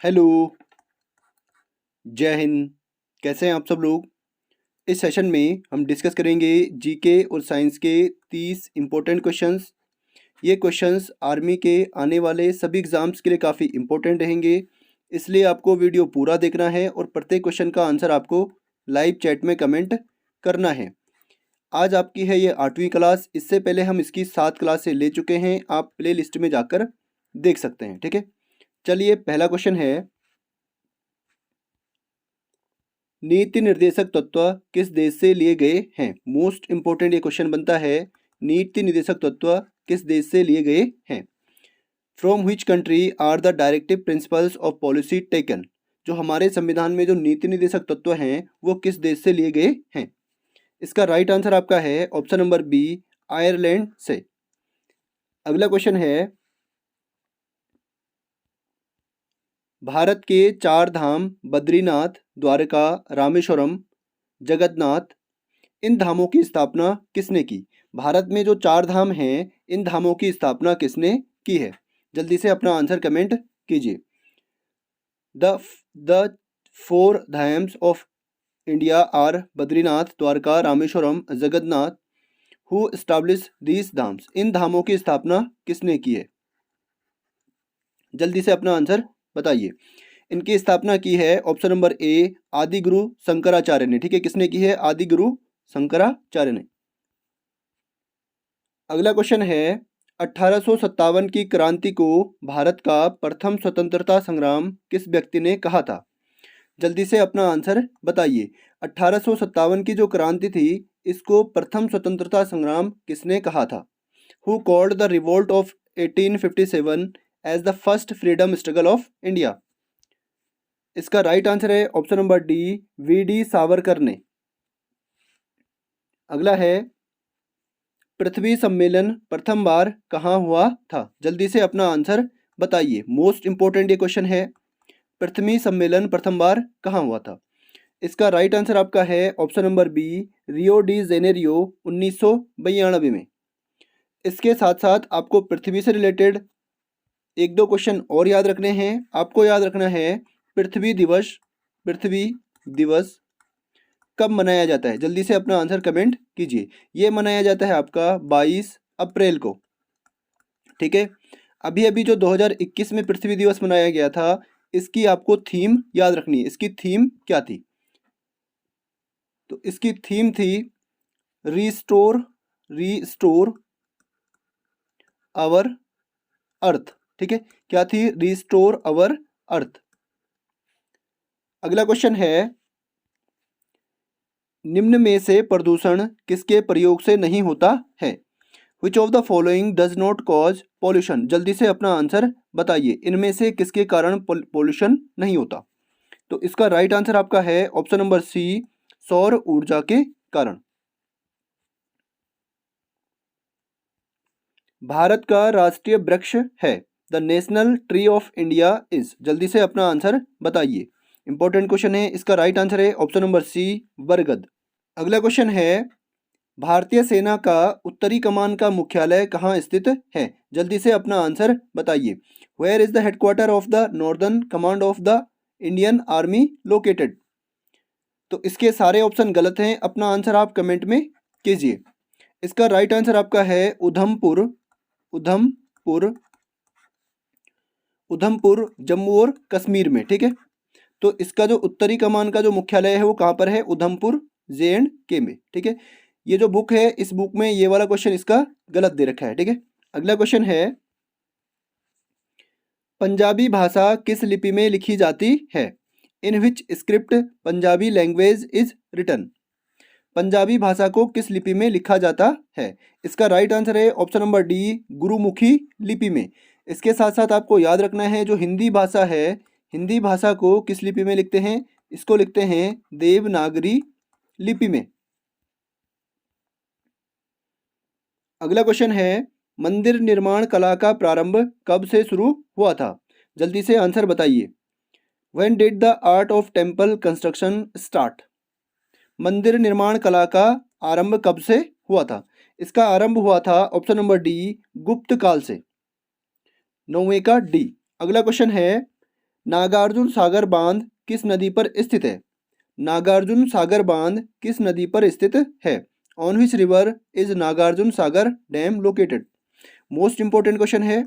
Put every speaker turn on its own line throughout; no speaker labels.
Hello, जय हिंद। कैसे हैं आप सब लोग? इस सेशन में हम डिस्कस करेंगे जीके और साइंस के 30 इम्पोर्टेंट क्वेश्चंस। ये क्वेश्चंस आर्मी के आने वाले सभी एग्ज़ाम्स के लिए काफ़ी इम्पोर्टेंट रहेंगे, इसलिए आपको वीडियो पूरा देखना है और प्रत्येक क्वेश्चन का आंसर आपको लाइव चैट में कमेंट करना है। आज आपकी है ये 8वीं क्लास। इससे पहले हम इसकी 7 क्लासें ले चुके हैं, आप प्ले लिस्ट में जाकर देख सकते हैं। ठीक है, चलिए पहला क्वेश्चन है, नीति निर्देशक तत्व किस देश से लिए गए हैं? मोस्ट इंपोर्टेंट ये क्वेश्चन बनता है, नीति निर्देशक तत्व किस देश से लिए गए हैं? From which country are the directive principles of policy taken? जो हमारे संविधान में जो नीति निर्देशक तत्व हैं वो किस देश से लिए गए हैं? इसका राइट आंसर आपका है ऑप्शन नंबर बी, आयरलैंड से। अगला क्वेश्चन है, भारत के 4 धाम बद्रीनाथ, द्वारका, रामेश्वरम, जगन्नाथ, इन धामों की स्थापना किसने की? भारत में जो 4 धाम हैं, इन धामों की स्थापना किसने की है? जल्दी से अपना आंसर कमेंट कीजिए। The 4 dhams of India are Badrinath, Dwarka, Rameswaram, Jagannath. Who establish these dhams? इन धामों की स्थापना किसने की है? जल्दी से अपना आंसर बताइए। इनकी स्थापना की है ऑप्शन नंबर ए, आदि गुरु शंकराचार्य ने। ठीक है, किसने की है? आदि गुरु शंकराचार्य ने। अगला क्वेश्चन है, 1857 की क्रांति को भारत का प्रथम स्वतंत्रता संग्राम किस व्यक्ति ने कहा था? जल्दी से अपना आंसर बताइए। 1857 की जो क्रांति थी, इसको प्रथम स्वतंत्रता संग्राम किसने कहा था? Who called the revolt of 1857 as the first freedom struggle of India? इसका राइट आंसर है option number D, V D. Savarkar ने। अगला है, पृथ्वी सम्मेलन प्रथम बार कहाँ हुआ था? जल्दी से अपना आंसर बताइए। मोस्ट इंपोर्टेंट ये क्वेश्चन है, पृथ्वी सम्मेलन प्रथम बार कहाँ हुआ था? इसका राइट आंसर आपका है option number B, Rio de Janeiro 1992 में। इसके साथ साथ आपको पृथ्वी से रिलेटेड एक दो क्वेश्चन और याद रखने हैं। आपको याद रखना है, पृथ्वी दिवस कब मनाया जाता है? जल्दी से अपना आंसर कमेंट कीजिए। ये मनाया जाता है आपका 22 अप्रैल को। ठीक है, अभी अभी जो 2021 में पृथ्वी दिवस मनाया गया था, इसकी आपको थीम याद रखनी है। इसकी थीम क्या थी? तो इसकी थीम थी रीस्टोर आवर अर्थ। ठीक है, क्या थी? Restore our earth. अगला क्वेश्चन है, निम्न में से प्रदूषण किसके प्रयोग से नहीं होता है? Which of the following does not cause pollution? जल्दी से अपना आंसर बताइए। इनमें से किसके कारण पॉल्यूशन नहीं होता? तो इसका राइट आंसर आपका है ऑप्शन नंबर सी, सौर ऊर्जा के कारण। भारत का राष्ट्रीय वृक्ष है, the national tree of India is? जल्दी से अपना आंसर बताइए। इंपॉर्टेंट क्वेश्चन है। इसका राइट आंसर है ऑप्शन नंबर सी, बरगद। अगला क्वेश्चन है, भारतीय सेना का उत्तरी कमान का मुख्यालय कहाँ स्थित है? जल्दी से अपना आंसर बताइए। Where is the headquarter of the northern command of the Indian army located? तो इसके सारे ऑप्शन गलत हैं, अपना आंसर आप कमेंट में कीजिए। इसका राइट आंसर आपका है उधमपुर, उधमपुर जम्मू और कश्मीर में। ठीक है, तो इसका जो उत्तरी कमान का जो मुख्यालय है वो कहाँ पर है? उधमपुर J&K में। ठीक है, ये जो बुक है, इस बुक में ये वाला क्वेश्चन इसका गलत दे रखा है। ठीक है, अगला क्वेश्चन है, पंजाबी भाषा किस लिपि में लिखी जाती है? In which script Punjabi language is written? पंजाबी भाषा को किस लिपि में लिखा जाता है? इसका राइट आंसर है ऑप्शन नंबर डी, गुरुमुखी लिपि में। इसके साथ साथ आपको याद रखना है, जो हिंदी भाषा है, हिंदी भाषा को किस लिपि में लिखते हैं? इसको लिखते हैं देवनागरी लिपि में। अगला क्वेश्चन है, मंदिर निर्माण कला का प्रारंभ कब से शुरू हुआ था? जल्दी से आंसर बताइए। When did the art of temple construction start? मंदिर निर्माण कला का आरंभ कब से हुआ था? इसका आरंभ हुआ था ऑप्शन नंबर डी, गुप्त काल से। 9वें का डी। अगला क्वेश्चन है, नागार्जुन सागर बांध किस नदी पर स्थित है? नागार्जुन सागर बांध किस नदी पर स्थित है? On which river is Nagarjuna Sagar dam located? Most important question है,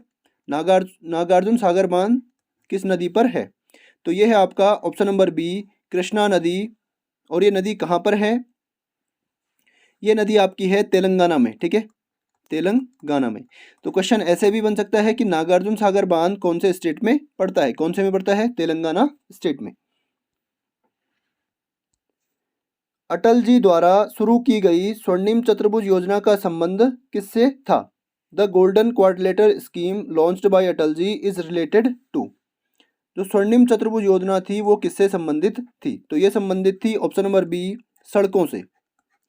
नागार्जुन सागर बांध किस नदी पर है? तो ये है आपका ऑप्शन नंबर बी, कृष्णा नदी। और ये नदी कहाँ पर है? ये नदी आपकी है तेलंगाना में, ठीक है, तेलंगाना में। तो क्वेश्चन ऐसे भी बन सकता है कि नागार्जुन सागर बांध कौन से स्टेट में पड़ता है? कौन से में पड़ता है? तेलंगाना स्टेट में। अटल जी द्वारा शुरू की गई स्वर्णिम चतुर्भुज योजना का संबंध किससे था? The golden quadrilateral scheme launched by Atal ji is related to. जो स्वर्णिम चतुर्भुज योजना थी वो किससे संबंधित थी? तो ये संबंधित थी ऑप्शन नंबर बी, सड़कों से,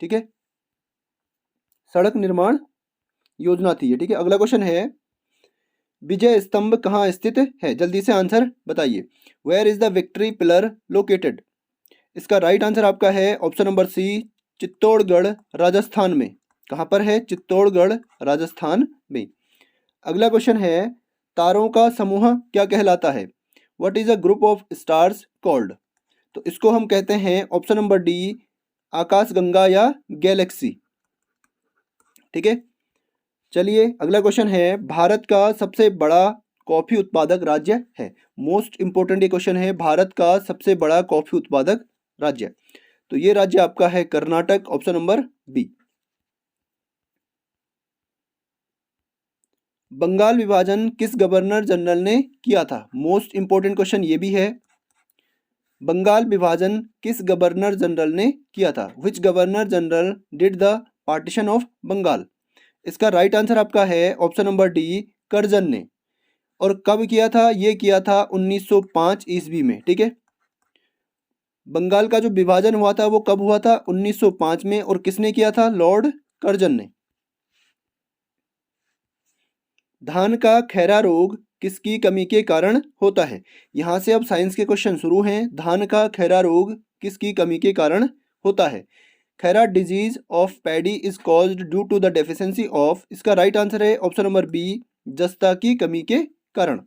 ठीक है, सड़क निर्माण योजना थी ये, ठीक है। अगला क्वेश्चन है, विजय स्तंभ कहाँ स्थित है? जल्दी से आंसर बताइए। Where is the victory pillar located? इसका राइट आंसर आपका है option number C, Chittorgarh Rajasthan में। कहाँ पर है? चित्तौड़गढ़ राजस्थान में। अगला क्वेश्चन है, तारों का समूह क्या कहलाता है? What is a group of stars called? तो इसको हम कहते हैं ऑप्शन नंबर डी, आकाशगंगा या गैलेक्सी, ठीक है। चलिए अगला क्वेश्चन है, भारत का सबसे बड़ा कॉफी उत्पादक राज्य है? मोस्ट इंपोर्टेंट ये क्वेश्चन है, भारत का सबसे बड़ा कॉफी उत्पादक राज्य। तो ये राज्य आपका है Karnataka, option number B. Bengal विभाजन किस गवर्नर जनरल ने किया था? मोस्ट इंपोर्टेंट क्वेश्चन ये भी है, बंगाल विभाजन किस गवर्नर जनरल ने किया था? Which governor general did the partition of Bengal? इसका राइट आंसर आपका है ऑप्शन नंबर डी, कर्जन ने। और कब किया था? ये किया था 1905 ईस्वी में, ठीक है। बंगाल का जो विभाजन हुआ था वो कब हुआ था? 1905 में। और किसने किया था? लॉर्ड कर्जन ने। धान का खैरा रोग किसकी कमी के कारण होता है? यहाँ से अब साइंस के क्वेश्चन शुरू हैं। धान का खैरा रोग किसकी कमी के कारण होता है? Khaira disease of paddy is caused due to the deficiency of. इसका राइट आंसर है ऑप्शन नंबर बी, जस्ता की कमी के कारण।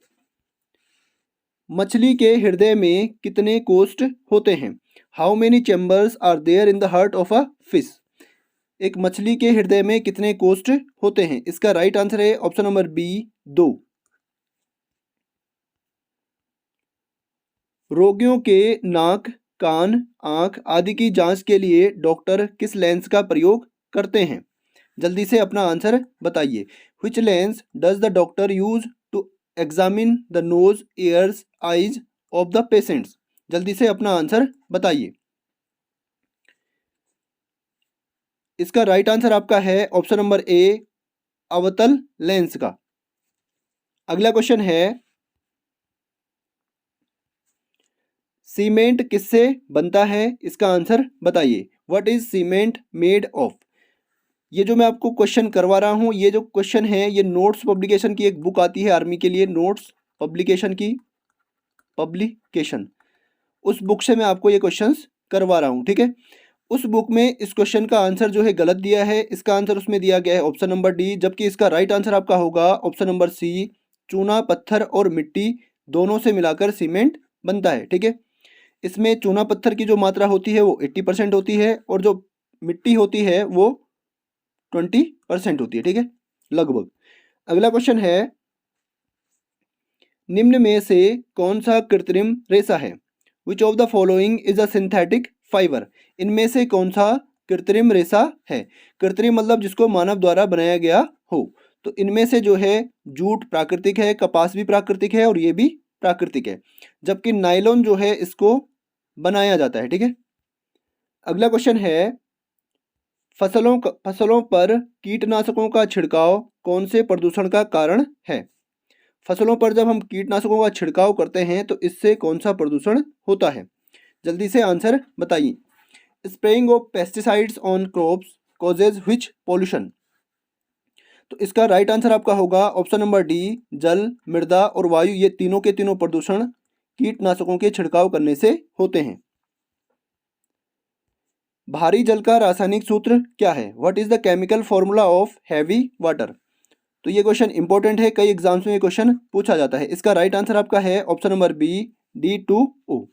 मछली के हृदय में कितने कोष्ठ होते हैं? How many chambers are there in the heart of a fish? एक मछली के हृदय में कितने कोष्ठ होते हैं? इसका राइट आंसर है ऑप्शन नंबर बी, 2। रोगियों के नाक, कान, आंख आदि की जांच के लिए डॉक्टर किस लेंस का प्रयोग करते हैं? जल्दी से अपना आंसर बताइए। Which lens does the doctor use to examine the nose, ears, eyes of the patients? जल्दी से अपना आंसर बताइए। इसका राइट आंसर आपका है ऑप्शन नंबर ए, अवतल लेंस का। अगला क्वेश्चन है, सीमेंट किससे बनता है? इसका आंसर बताइए। What is cement made of? ये जो मैं आपको क्वेश्चन करवा रहा हूँ, ये जो क्वेश्चन है ये नोट्स पब्लिकेशन की एक बुक आती है आर्मी के लिए, नोट्स पब्लिकेशन की पब्लिकेशन, उस बुक से मैं आपको ये क्वेश्चंस करवा रहा हूँ, ठीक है। उस बुक में इस क्वेश्चन का आंसर जो है गलत दिया है। इसका आंसर उसमें दिया गया है ऑप्शन नंबर डी, जबकि इसका राइट आंसर आपका होगा ऑप्शन नंबर सी, चूना, पत्थर और मिट्टी दोनों से मिलाकर सीमेंट बनता है, ठीक है। इसमें चूना पत्थर की जो मात्रा होती है वो 80% होती है और जो मिट्टी होती है वो 20% होती है, ठीक है, लगभग। अगला क्वेश्चन है, निम्न में से कौन सा कृत्रिम रेशा है? Which of the following is a synthetic fibre? इनमें से कौन सा कृत्रिम रेशा है? कृत्रिम मतलब जिसको मानव द्वारा बनाया गया हो। तो इनमें से जो है जूट प्राकृतिक है, कपास भी प्राकृतिक है और ये भी प्राकृतिक है, जबकि नायलॉन जो है इसको बनाया जाता है, ठीक है। अगला क्वेश्चन है, फसलों पर कीटनाशकों का छिड़काव कौन से प्रदूषण का कारण है? फसलों पर जब हम कीटनाशकों का छिड़काव करते हैं तो इससे कौन सा प्रदूषण होता है? जल्दी से आंसर बताइए। Spraying of pesticides on crops causes which pollution? तो इसका राइट आंसर आपका होगा ऑप्शन नंबर डी, जल, मृदा और वायु, ये तीनों के तीनों प्रदूषण कीटनाशकों के छिड़काव करने से होते हैं। भारी जल का रासायनिक सूत्र क्या है? What is the chemical formula of heavy water? तो ये क्वेश्चन इंपॉर्टेंट है, कई एग्जाम्स में ये क्वेश्चन पूछा जाता है। इसका राइट आंसर आपका है ऑप्शन नंबर बी, D2O।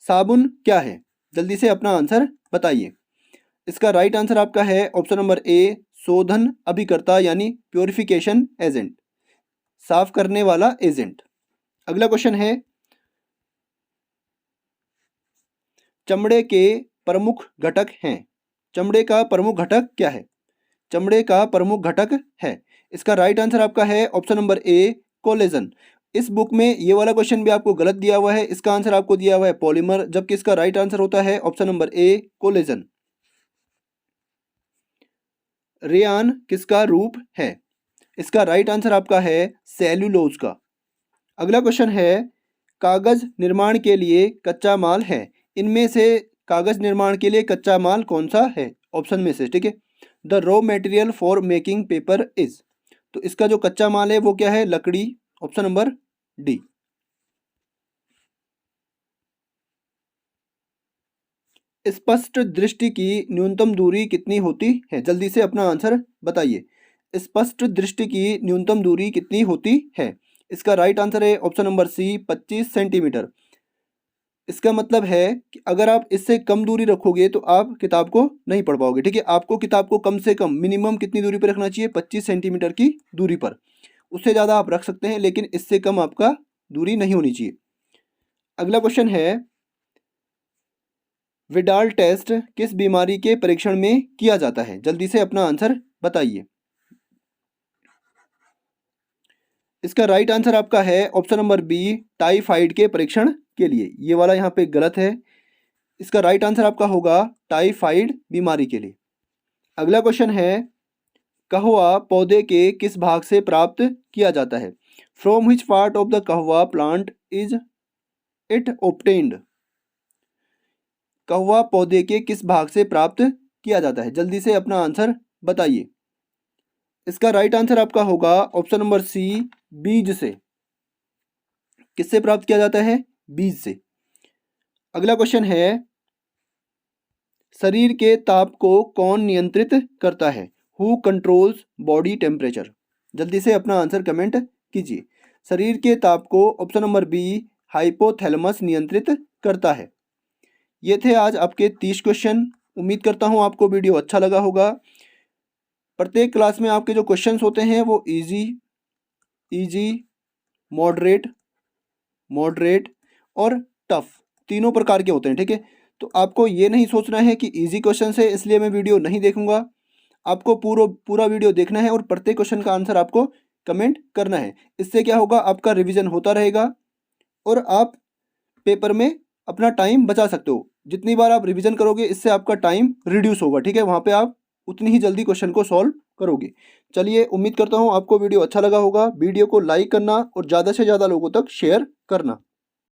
साबुन क्या है? जल्दी से अपना आंसर बताइए। इसका राइट आंसर आपका है ऑप्शन नंबर ए, शोधन अभिकर्ता यानी प्योरिफिकेशन एजेंट, साफ करने वाला एजेंट। अगला क्वेश्चन है, चमड़े के प्रमुख घटक हैं। चमड़े का प्रमुख घटक क्या है? चमड़े का प्रमुख घटक है। इसका राइट आंसर आपका है ऑप्शन नंबर ए, कोलेजन। इस बुक में ये वाला क्वेश्चन भी आपको गलत दिया हुआ है, इसका आंसर आपको दिया हुआ है पॉलीमर, जबकि इसका राइट आंसर होता है option number A, collagen. Rayon किसका रूप है? इसका राइट आंसर आपका है सेल्यूलोज का। अगला क्वेश्चन है, कागज निर्माण के लिए कच्चा माल है। इनमें से कागज निर्माण के लिए कच्चा माल कौन सा है? ऑप्शन में से, ठीक है। The raw material for making paper is, तो इसका जो कच्चा माल है वो क्या है? लकड़ी, ऑप्शन नंबर डी। स्पष्ट दृष्टि की न्यूनतम दूरी कितनी होती है? जल्दी से अपना आंसर बताइए। स्पष्ट दृष्टि की न्यूनतम दूरी कितनी होती है? इसका राइट आंसर है ऑप्शन नंबर सी, 25 सेंटीमीटर। इसका मतलब है कि अगर आप इससे कम दूरी रखोगे तो आप किताब को नहीं पढ़ पाओगे, ठीक है। आपको किताब को कम से कम मिनिमम कितनी दूरी पर रखना चाहिए? 25 सेंटीमीटर की दूरी पर। उससे ज़्यादा आप रख सकते हैं लेकिन इससे कम आपका दूरी नहीं होनी चाहिए। अगला क्वेश्चन है, विडाल टेस्ट किस बीमारी के परीक्षण में किया जाता है? जल्दी से अपना आंसर बताइए। इसका राइट आंसर आपका है ऑप्शन नंबर बी, टाइफाइड के परीक्षण के लिए। ये वाला यहाँ पे गलत है, इसका राइट आंसर आपका होगा टाइफाइड बीमारी के लिए। अगला क्वेश्चन है, कहवा पौधे के किस भाग से प्राप्त किया जाता है? From which part of the कहवा प्लांट इज इट ऑब्टेन्ड? कहवा पौधे के किस भाग से प्राप्त किया जाता है? जल्दी से अपना आंसर बताइए। इसका राइट आंसर आपका होगा ऑप्शन नंबर सी, बीज से। किससे प्राप्त किया जाता है? बीज से। अगला क्वेश्चन है, शरीर के ताप को कौन नियंत्रित करता है? Who controls body temperature? जल्दी से अपना आंसर कमेंट कीजिए। शरीर के ताप को ऑप्शन नंबर बी, हाइपोथैलेमस नियंत्रित करता है। ये थे आज आपके 30 क्वेश्चन। उम्मीद करता हूँ आपको वीडियो अच्छा लगा होगा। प्रत्येक क्लास में आपके जो क्वेश्चंस होते हैं वो इजी, मॉडरेट और टफ तीनों प्रकार के होते हैं, ठीक है। तो आपको ये नहीं सोचना है कि इजी क्वेश्चन है इसलिए मैं वीडियो नहीं देखूंगा। आपको पूरा वीडियो देखना है और प्रत्येक क्वेश्चन का आंसर आपको कमेंट करना है। इससे क्या होगा, आपका रिवीजन होता रहेगा और आप पेपर में अपना टाइम बचा सकते हो। जितनी बार आप रिवीजन करोगे इससे आपका टाइम रिड्यूस होगा, ठीक है। वहाँ पे आप उतनी ही जल्दी क्वेश्चन को सॉल्व करोगे। चलिए, उम्मीद करता हूँ आपको वीडियो अच्छा लगा होगा। वीडियो को लाइक करना और ज़्यादा से ज़्यादा लोगों तक शेयर करना।